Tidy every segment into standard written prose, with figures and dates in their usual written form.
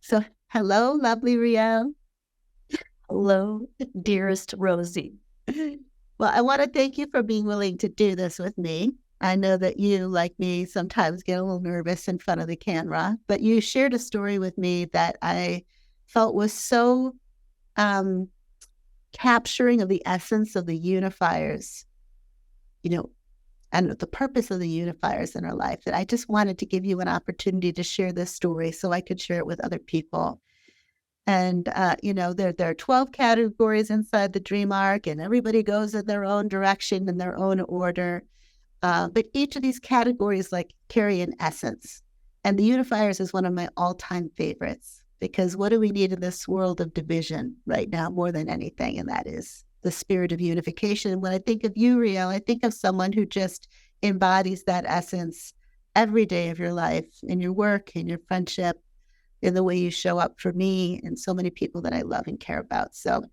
So, hello, lovely Rielle. Hello, dearest Rosie. Well, I want to thank you for being willing to do this with me. I know that you, like me, sometimes get a little nervous in front of the camera, but you shared a story with me that I felt was so um, capturing of the essence of the unifiers, you know, and the purpose of the unifiers in our life that I just wanted to give you an opportunity to share this story so I could share it with other people. And there are 12 categories inside the dream arc, and everybody goes in their own direction in their own order. But each of these categories like carry an essence. And the unifiers is one of my all-time favorites because what do we need in this world of division right now more than anything? And that is the spirit of unification. When I think of you, Rielle, I think of someone who just embodies that essence every day of your life, in your work, in your friendship, in the way you show up for me and so many people that I love and care about. So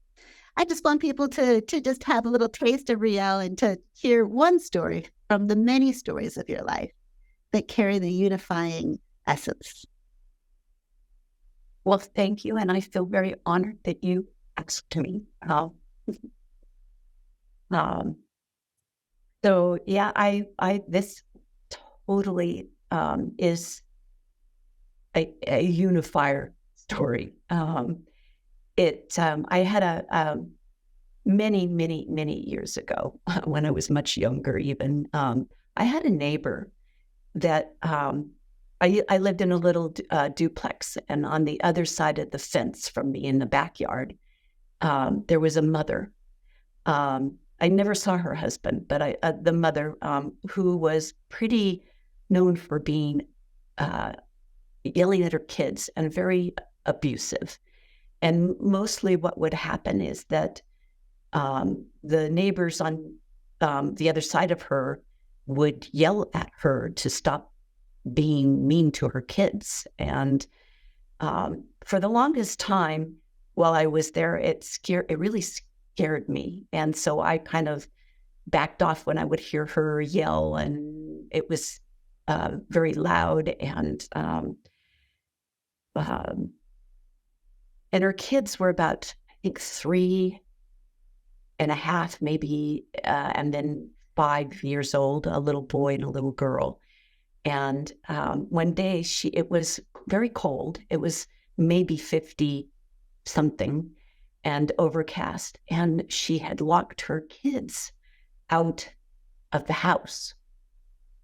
I just want people to just have a little taste of Rielle and to hear one story from the many stories of your life that carry the unifying essence. Well, thank you. And I feel very honored that you asked me. Um, this totally is a unifier story. I had many years ago when I was much younger, even, I had a neighbor that I lived in a little duplex, and on the other side of the fence from me in the backyard, there was a mother. I never saw her husband, but the mother, who was pretty known for being yelling at her kids and very abusive. And mostly what would happen is that the neighbors on the other side of her would yell at her to stop being mean to her kids. And for the longest time while I was there, it really scared me. And so I kind of backed off when I would hear her yell, and it was very loud. And her kids were about, I think, 3.5, maybe, and then 5 years old, a little boy and a little girl. And one day it was very cold. It was maybe 50 something and overcast. And she had locked her kids out of the house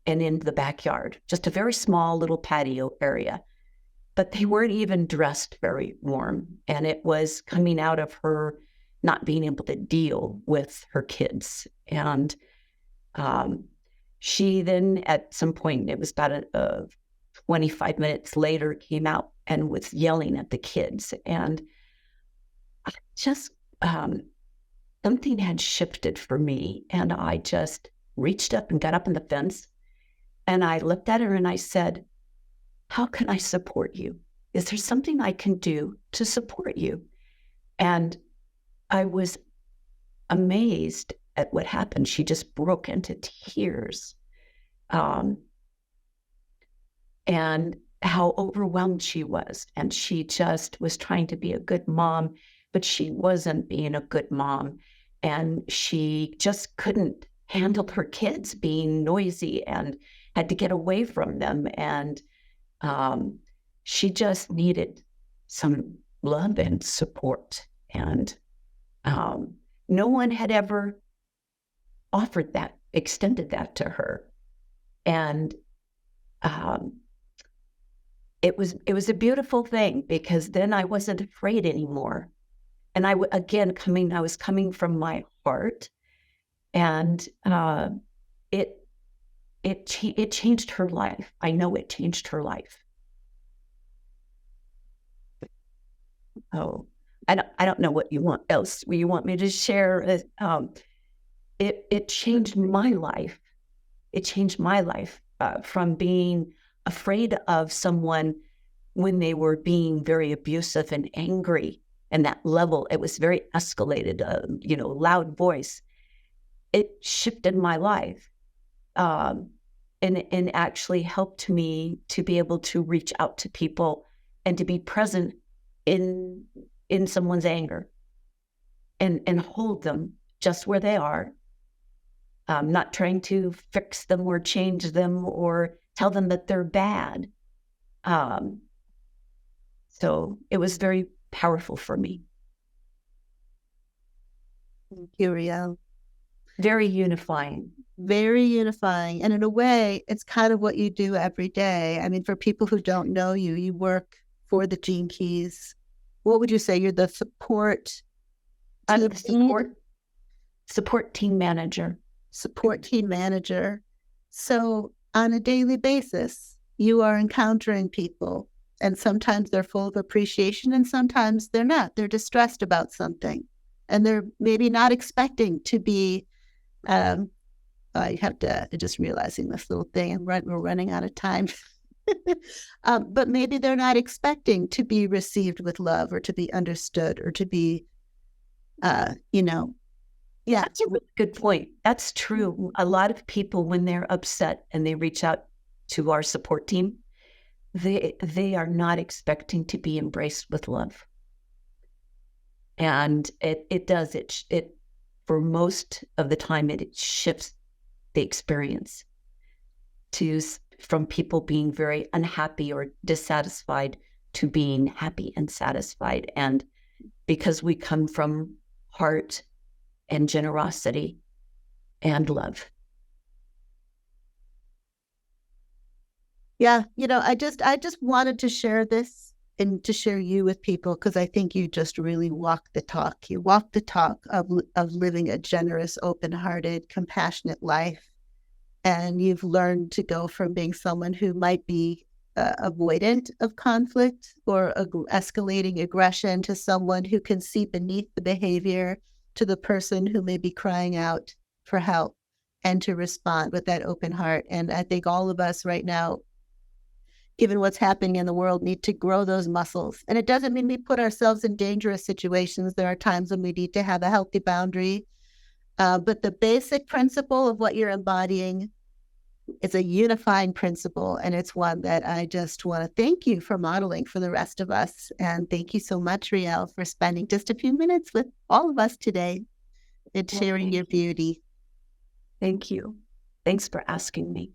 and in the backyard, just a very small little patio area. But they weren't even dressed very warm. And it was coming out of her not being able to deal with her kids. And she then, at some point, it was about 25 minutes later, came out and was yelling at the kids. And just something had shifted for me. And I just reached up and got up on the fence. And I looked at her and I said, "How can I support you? Is there something I can do to support you?" And I was amazed at what happened. She just broke into tears. And how overwhelmed she was. And she just was trying to be a good mom, but she wasn't being a good mom. And she just couldn't handle her kids being noisy and had to get away from them. And she just needed some love and support. And no one had ever offered that, extended that to her. And it was a beautiful thing, because then I wasn't afraid anymore. And I was coming from my heart, and it changed her life. I know it changed her life. Oh, I don't know what you want else. You want me to share? It changed my life. It changed my life from being afraid of someone when they were being very abusive and angry, and that level, it was very escalated, loud voice. It shifted my life, and actually helped me to be able to reach out to people and to be present in someone's anger and hold them just where they are, not trying to fix them or change them or tell them that they're bad. So it was very powerful for me. Thank you, Rielle. Very unifying. Very unifying. And in a way, it's kind of what you do every day. I mean, for people who don't know you, you work for the Gene Keys. What would you say? You're the support I'm the support team manager. Support team manager. So on a daily basis, you are encountering people, and sometimes they're full of appreciation and sometimes they're not. They're distressed about something, and they're maybe not expecting to be you have to just realizing this little thing, and we're running out of time. But maybe they're not expecting to be received with love or to be understood or to be, yeah. That's a really good point. That's true. A lot of people, when they're upset and they reach out to our support team, they are not expecting to be embraced with love. And it does. It for most of the time, it shifts the experience from people being very unhappy or dissatisfied to being happy and satisfied. And because we come from heart and generosity and love. Yeah, I just wanted to share this and to share you with people because I think you just really walk the talk. You walk the talk of living a generous, open-hearted, compassionate life. And you've learned to go from being someone who might be avoidant of conflict or escalating aggression to someone who can see beneath the behavior, to the person who may be crying out for help, and to respond with that open heart. And I think all of us right now, given what's happening in the world, need to grow those muscles. And it doesn't mean we put ourselves in dangerous situations. There are times when we need to have a healthy boundary. But the basic principle of what you're embodying is a unifying principle. And it's one that I just want to thank you for modeling for the rest of us. And thank you so much, Rielle, for spending just a few minutes with all of us today and sharing your beauty. Thank you. Thanks for asking me.